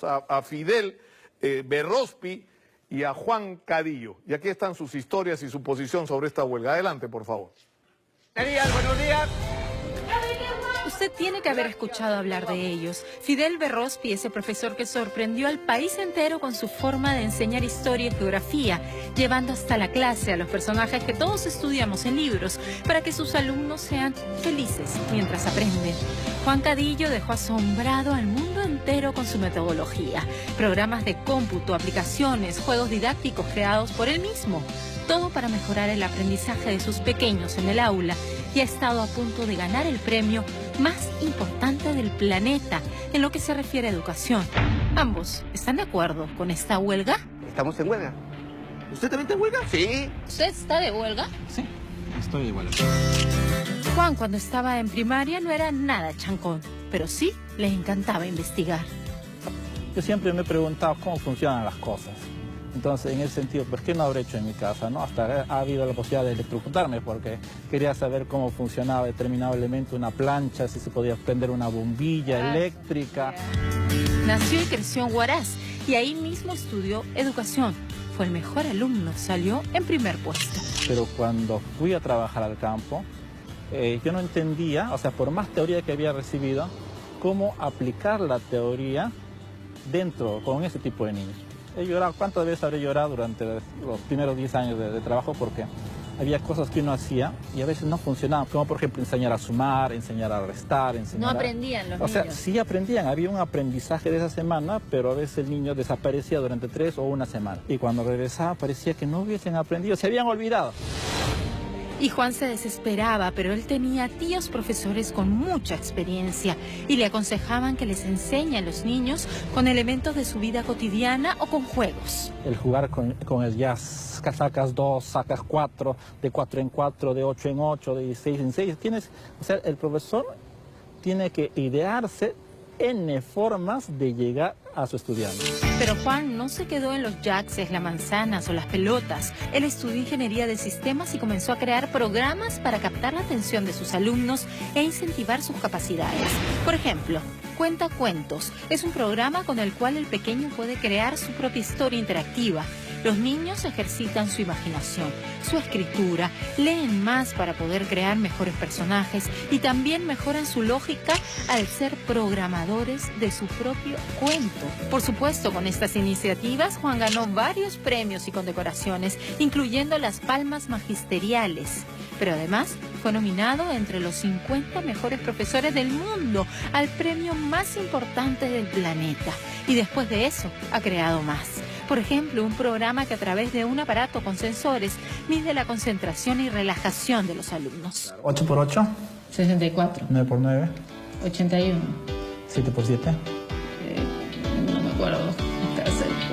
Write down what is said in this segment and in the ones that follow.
a Fidel Berrospi y a Juan Cadillo. Y aquí están sus historias y su posición sobre esta huelga. Adelante, por favor. Buenos días. Usted tiene que haber escuchado hablar de ellos. Fidel Berrospi, ese profesor que sorprendió al país entero con su forma de enseñar historia y geografía, llevando hasta la clase a los personajes que todos estudiamos en libros, para que sus alumnos sean felices mientras aprenden. Juan Cadillo dejó asombrado al mundo entero con su metodología. Programas de cómputo, aplicaciones, juegos didácticos creados por él mismo. Todo para mejorar el aprendizaje de sus pequeños en el aula, y ha estado a punto de ganar el premio más importante del planeta en lo que se refiere a educación. ¿Ambos están de acuerdo con esta huelga? Estamos en huelga. ¿Usted también está en huelga? Sí. ¿Usted está de huelga? Sí, estoy de huelga. Juan, cuando estaba en primaria, no era nada chancón, pero sí le encantaba investigar. Yo siempre me he preguntado cómo funcionan las cosas. Entonces, en ese sentido, ¿por qué no habré hecho en mi casa, no? Hasta ha habido la posibilidad de electrocutarme porque quería saber cómo funcionaba determinado elemento, una plancha, si se podía prender una bombilla eléctrica. Nació y creció en Huaraz y ahí mismo estudió educación. Fue el mejor alumno, salió en primer puesto. Pero cuando fui a trabajar al campo, yo no entendía, o sea, por más teoría que había recibido, cómo aplicar la teoría con ese tipo de niños. He llorado, ¿cuántas veces habré llorado durante los primeros 10 años de trabajo? Porque había cosas que uno hacía y a veces no funcionaban, como por ejemplo enseñar a sumar, enseñar a restar, No aprendían los niños. O sea, sí aprendían, había un aprendizaje de esa semana, pero a veces el niño desaparecía durante 3 o 1 semana. Y cuando regresaba parecía que no hubiesen aprendido, se habían olvidado. Y Juan se desesperaba, pero él tenía tíos profesores con mucha experiencia y le aconsejaban que les enseñe a los niños con elementos de su vida cotidiana o con juegos. El jugar con el jazz, sacas 2, sacas 4, de 4 en 4, de 8 en 8, de 6 en 6. O sea, el profesor tiene que idearse N formas de llegar a su estudiante. Pero Juan no se quedó en los jaxes, las manzanas o las pelotas. Él estudió ingeniería de sistemas y comenzó a crear programas para captar la atención de sus alumnos e incentivar sus capacidades. Por ejemplo, Cuenta Cuentos es un programa con el cual el pequeño puede crear su propia historia interactiva. Los niños ejercitan su imaginación, su escritura, leen más para poder crear mejores personajes y también mejoran su lógica al ser programadores de su propio cuento. Por supuesto, con estas iniciativas, Juan ganó varios premios y condecoraciones, incluyendo las Palmas Magisteriales. Pero además fue nominado entre los 50 mejores profesores del mundo al premio más importante del planeta. Y después de eso, ha creado más. Por ejemplo, un programa que a través de un aparato con sensores mide la concentración y relajación de los alumnos. 8 por 8. 64. 9 por 9. 81. 7 por 7. No me acuerdo.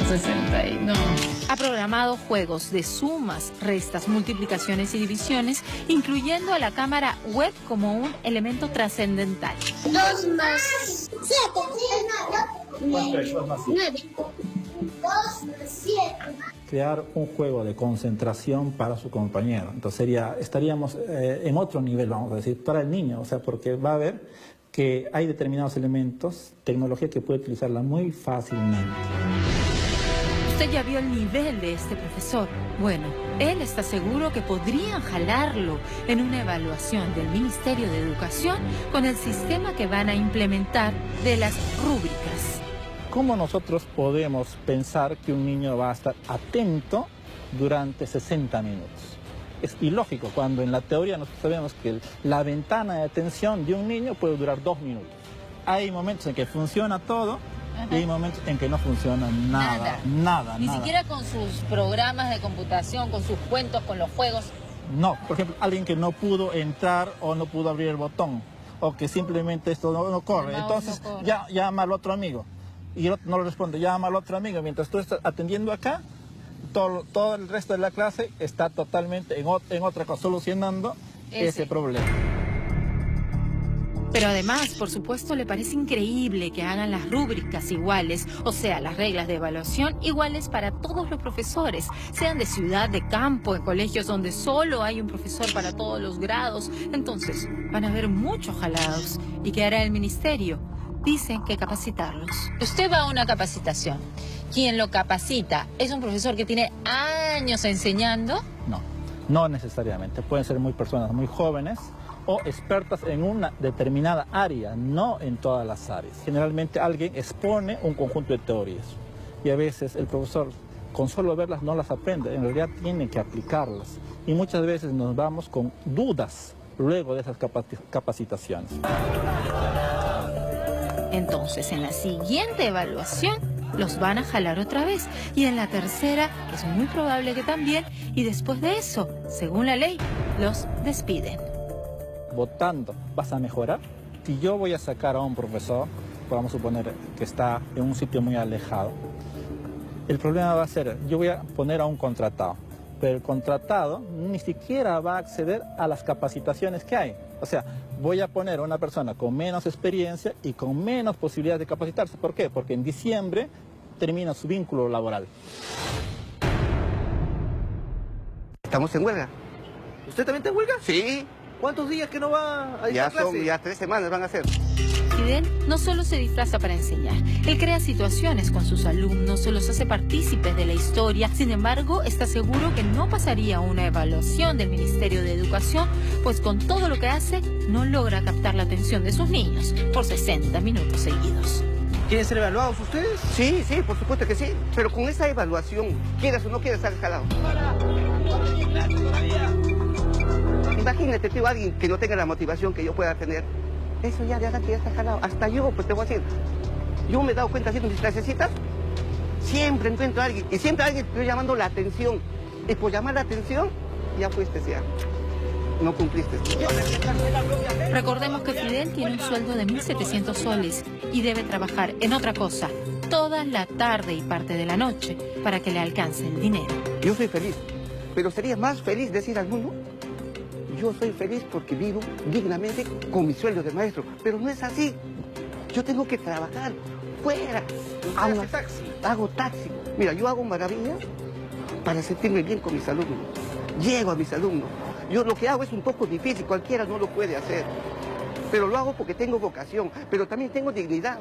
60 y no. Ha programado juegos de sumas, restas, multiplicaciones y divisiones, incluyendo a la cámara web como un elemento trascendental. 2 más 7. 9. 2 más 7. Crear un juego de concentración para su compañero. Entonces estaríamos en otro nivel, vamos a decir, para el niño. O sea, porque va a ver que hay determinados elementos, tecnología que puede utilizarla muy fácilmente. Usted ya vio el nivel de este profesor. Bueno, él está seguro que podrían jalarlo en una evaluación del Ministerio de Educación con el sistema que van a implementar de las rúbricas. ¿Cómo nosotros podemos pensar que un niño va a estar atento durante 60 minutos? Es ilógico cuando en la teoría nosotros sabemos que la ventana de atención de un niño puede durar 2 minutos. Hay momentos en que funciona todo. Y hay momentos en que no funciona nada. Ni siquiera con sus programas de computación, con sus cuentos, con los juegos. No, por ejemplo, alguien que no pudo entrar o no pudo abrir el botón, o que simplemente esto no corre. Entonces no corre. Ya llama al otro amigo. Y el otro no le responde, llama al otro amigo. Mientras tú estás atendiendo acá, todo el resto de la clase está totalmente en otra cosa, solucionando ese problema. Pero además, por supuesto, le parece increíble que hagan las rúbricas iguales, o sea, las reglas de evaluación iguales para todos los profesores, sean de ciudad, de campo, en colegios donde solo hay un profesor para todos los grados. Entonces, van a haber muchos jalados. ¿Y qué hará el ministerio? dicen que capacitarlos. Usted va a una capacitación. ¿Quién lo capacita es un profesor que tiene años enseñando? No, no necesariamente. Pueden ser personas muy jóvenes o expertas en una determinada área, no en todas las áreas. Generalmente alguien expone un conjunto de teorías y a veces el profesor con solo verlas no las aprende, en realidad tiene que aplicarlas. Y muchas veces nos vamos con dudas luego de esas capacitaciones. Entonces, en la siguiente evaluación, los van a jalar otra vez. Y en la tercera, que es muy probable que también, y después de eso, según la ley, los despiden. Votando, ¿vas a mejorar? Si yo voy a sacar a un profesor, vamos a suponer que está en un sitio muy alejado, el problema va a ser, yo voy a poner a un contratado, pero el contratado ni siquiera va a acceder a las capacitaciones que hay. O sea, voy a poner a una persona con menos experiencia y con menos posibilidades de capacitarse. ¿Por qué? Porque en diciembre termina su vínculo laboral. Estamos en huelga. ¿Usted también está en huelga? Sí. ¿Cuántos días que no va a dictar clase? Ya 3 semanas van a ser. Fidel no solo se disfraza para enseñar, él crea situaciones con sus alumnos, se los hace partícipes de la historia. Sin embargo, está seguro que no pasaría una evaluación del Ministerio de Educación, pues con todo lo que hace, no logra captar la atención de sus niños por 60 minutos seguidos. ¿Quieren ser evaluados ustedes? Sí, sí, por supuesto que sí. Pero con esa evaluación, quieras o no quieras, estar jalado. Imagínate, tío, alguien que no tenga la motivación que yo pueda tener. Eso ya de verdad que ya está jalado. Hasta yo, pues te voy a decir. Yo me he dado cuenta haciendo mis clasecitas. Siempre encuentro a alguien. Y siempre a alguien estoy llamando la atención. Y por llamar la atención, ya fuiste ya. No cumpliste. Recordemos que Fidel tiene un sueldo de 1.700 soles y debe trabajar en otra cosa toda la tarde y parte de la noche para que le alcance el dinero. Yo soy feliz. Pero sería más feliz decir al mundo: yo soy feliz porque vivo dignamente con mi sueldo de maestro. Pero no es así. Yo tengo que trabajar fuera. ¿Hace taxi? Hago taxi. Mira, yo hago maravillas para sentirme bien con mis alumnos. Llego a mis alumnos. Yo lo que hago es un poco difícil, cualquiera no lo puede hacer. Pero lo hago porque tengo vocación, pero también tengo dignidad.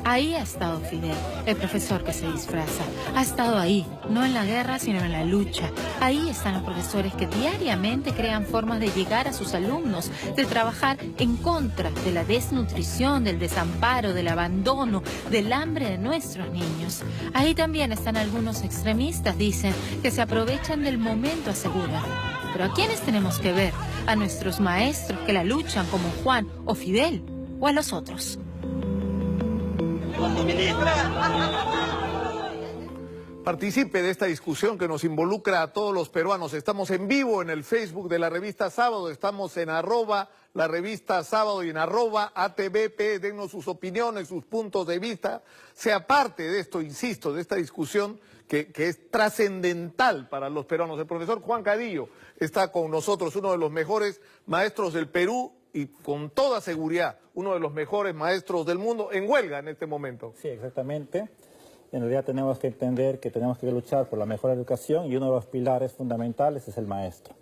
Ahí ha estado Fidel, el profesor que se disfraza. Ha estado ahí, no en la guerra, sino en la lucha. Ahí están los profesores que diariamente crean formas de llegar a sus alumnos, de trabajar en contra de la desnutrición, del desamparo, del abandono, del hambre de nuestros niños. Ahí también están algunos extremistas, dicen, que se aprovechan del momento, aseguran. Pero ¿a quiénes tenemos que ver? ¿A nuestros maestros que la luchan como Juan o Fidel? ¿O a los otros? Participe de esta discusión que nos involucra a todos los peruanos. Estamos en vivo en el Facebook de la revista Sábado, estamos en @la revista Sábado y en @ATVP. Dennos sus opiniones, sus puntos de vista. Sea parte de esto, insisto, de esta discusión que es trascendental para los peruanos. El profesor Juan Cadillo está con nosotros, uno de los mejores maestros del Perú y con toda seguridad uno de los mejores maestros del mundo, en huelga en este momento. Sí, exactamente. En realidad tenemos que entender que tenemos que luchar por la mejor educación y uno de los pilares fundamentales es el maestro.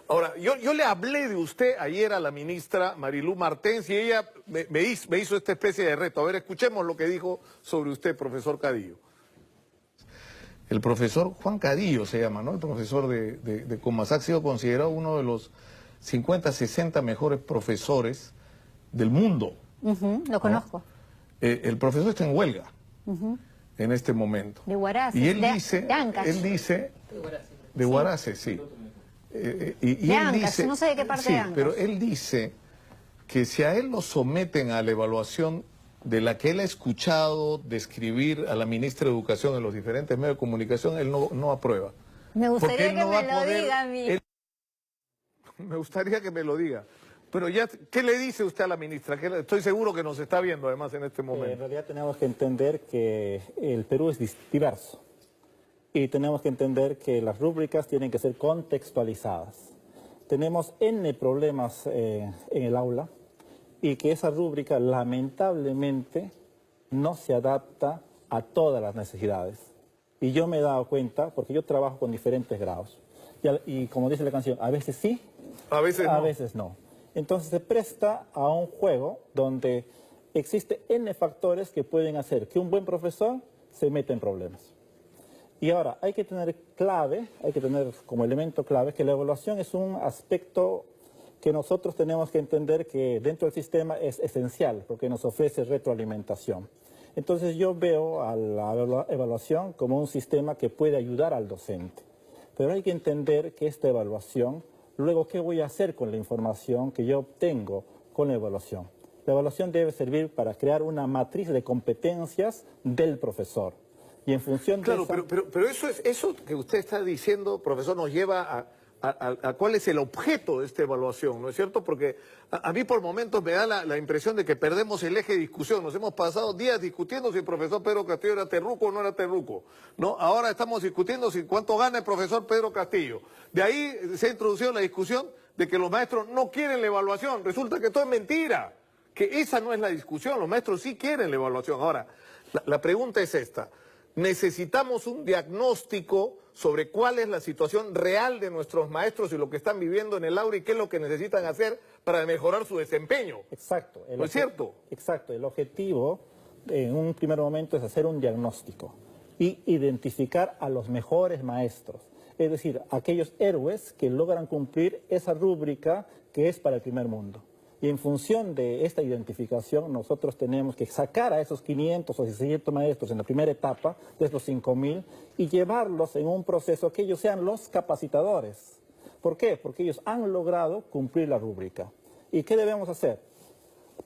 Ahora, yo le hablé de usted ayer a la ministra Marilú Martens y ella me hizo esta especie de reto. A ver, escuchemos lo que dijo sobre usted, profesor Cadillo. El profesor Juan Cadillo se llama, ¿no? El profesor de Comasac ha sido considerado uno de los 50, 60 mejores profesores del mundo. Lo conozco. El profesor está en huelga en este momento. De Huaraces. Y él de dice, de Huaraces, sí. Y de él Ancash, dice, no sé de qué parte sí, de Ancash. pero él dice que si a él lo someten a la evaluación de la que él ha escuchado describir a la ministra de Educación en los diferentes medios de comunicación, él no aprueba. Me gustaría Porque él que no va me a lo poder- diga a mí. Me gustaría que me lo diga. Pero ya, ¿qué le dice usted a la ministra? Estoy seguro que nos está viendo además en este En momento. realidad tenemos que entender que el Perú es diverso y tenemos que entender que las rúbricas tienen que ser contextualizadas. Tenemos N problemas en el aula y que esa rúbrica lamentablemente no se adapta a todas las necesidades. Y yo me he dado cuenta, porque yo trabajo con diferentes grados, y como dice la canción, a veces sí, A veces a no. veces no. Entonces se presta a un juego donde existe N factores que pueden hacer que un buen profesor se meta en problemas. Y ahora, hay que tener como elemento clave que la evaluación es un aspecto que nosotros tenemos que entender que dentro del sistema es esencial, porque nos ofrece retroalimentación. Entonces yo veo a la evaluación como un sistema que puede ayudar al docente. Pero hay que entender que esta evaluación, luego, ¿qué voy a hacer con la información que yo obtengo con la evaluación? La evaluación debe servir para crear una matriz de competencias del profesor. Y en función de esa... pero eso que usted está diciendo, profesor, nos lleva a cuál es el objeto de esta evaluación, ¿no es cierto? Porque a mí por momentos me da la impresión de que perdemos el eje de discusión. Nos hemos pasado días discutiendo si el profesor Pedro Castillo era terruco o no era terruco, ¿no? Ahora estamos discutiendo si cuánto gana el profesor Pedro Castillo. De ahí se ha introducido la discusión de que los maestros no quieren la evaluación. Resulta que todo es mentira, que esa no es la discusión. Los maestros sí quieren la evaluación. Ahora, la pregunta es esta. Necesitamos un diagnóstico sobre cuál es la situación real de nuestros maestros y lo que están viviendo en el aula y qué es lo que necesitan hacer para mejorar su desempeño. Exacto. ¿No es cierto? Exacto. El objetivo en un primer momento es hacer un diagnóstico y identificar a los mejores maestros. Es decir, aquellos héroes que logran cumplir esa rúbrica que es para el primer mundo. Y en función de esta identificación, nosotros tenemos que sacar a esos 500 o 600 maestros en la primera etapa, de estos 5.000, y llevarlos en un proceso que ellos sean los capacitadores. ¿Por qué? Porque ellos han logrado cumplir la rúbrica. ¿Y qué debemos hacer?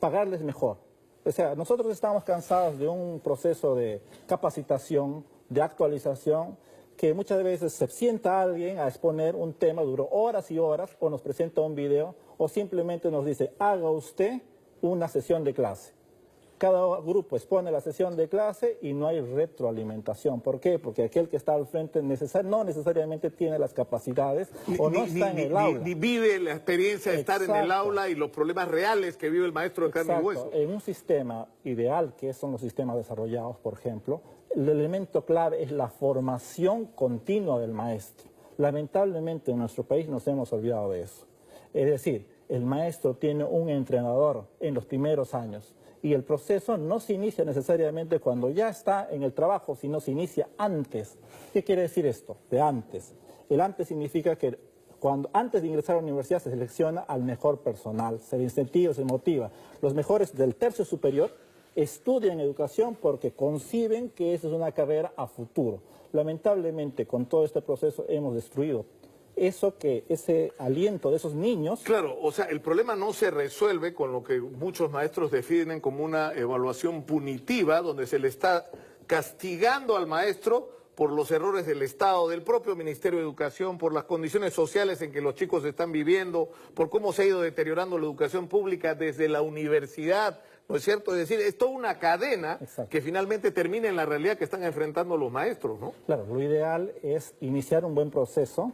Pagarles mejor. O sea, nosotros estamos cansados de un proceso de capacitación, de actualización, que muchas veces se sienta alguien a exponer un tema, duró horas y horas, o nos presenta un video, o simplemente nos dice, haga usted una sesión de clase. Cada grupo expone la sesión de clase y no hay retroalimentación. ¿Por qué? Porque aquel que está al frente no necesariamente tiene las capacidades o no está en el aula. Ni vive la experiencia de estar en el aula y los problemas reales que vive el maestro de carne y hueso. En un sistema ideal, que son los sistemas desarrollados, por ejemplo, el elemento clave es la formación continua del maestro. Lamentablemente en nuestro país nos hemos olvidado de eso. Es decir, el maestro tiene un entrenador en los primeros años y el proceso no se inicia necesariamente cuando ya está en el trabajo, sino se inicia antes. ¿Qué quiere decir esto? De antes. El antes significa que antes de ingresar a la universidad se selecciona al mejor personal, se le incentiva, se motiva. Los mejores del tercio superior estudian educación porque conciben que esa es una carrera a futuro. Lamentablemente, con todo este proceso hemos destruido ese aliento de esos niños. Claro, o sea, el problema no se resuelve con lo que muchos maestros definen como una evaluación punitiva, donde se le está castigando al maestro por los errores del Estado, del propio Ministerio de Educación, por las condiciones sociales en que los chicos están viviendo, por cómo se ha ido deteriorando la educación pública desde la universidad, ¿no es cierto? Es decir, es toda una cadena que finalmente termina en la realidad que están enfrentando los maestros, ¿no? Claro, lo ideal es iniciar un buen proceso.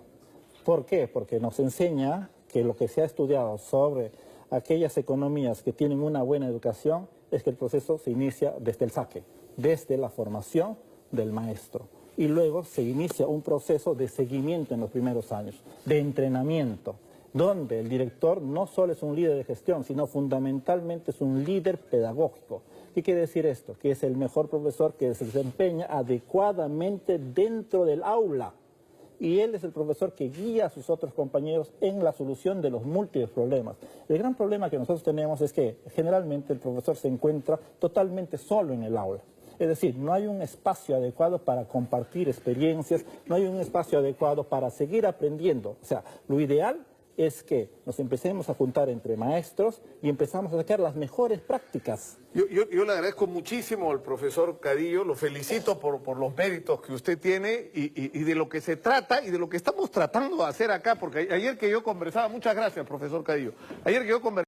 ¿Por qué? Porque nos enseña que lo que se ha estudiado sobre aquellas economías que tienen una buena educación es que el proceso se inicia desde el saque, desde la formación del maestro. Y luego se inicia un proceso de seguimiento en los primeros años, de entrenamiento, donde el director no solo es un líder de gestión, sino fundamentalmente es un líder pedagógico. ¿Qué quiere decir esto? Que es el mejor profesor que se desempeña adecuadamente dentro del aula. Y él es el profesor que guía a sus otros compañeros en la solución de los múltiples problemas. El gran problema que nosotros tenemos es que generalmente el profesor se encuentra totalmente solo en el aula. Es decir, no hay un espacio adecuado para compartir experiencias, no hay un espacio adecuado para seguir aprendiendo. O sea, lo ideal es que nos empecemos a juntar entre maestros y empezamos a sacar las mejores prácticas. Yo le agradezco muchísimo al profesor Cadillo, lo felicito por los méritos que usted tiene y de lo que se trata y de lo que estamos tratando de hacer acá, porque ayer que yo conversaba, muchas gracias, profesor Cadillo, ayer que yo conversaba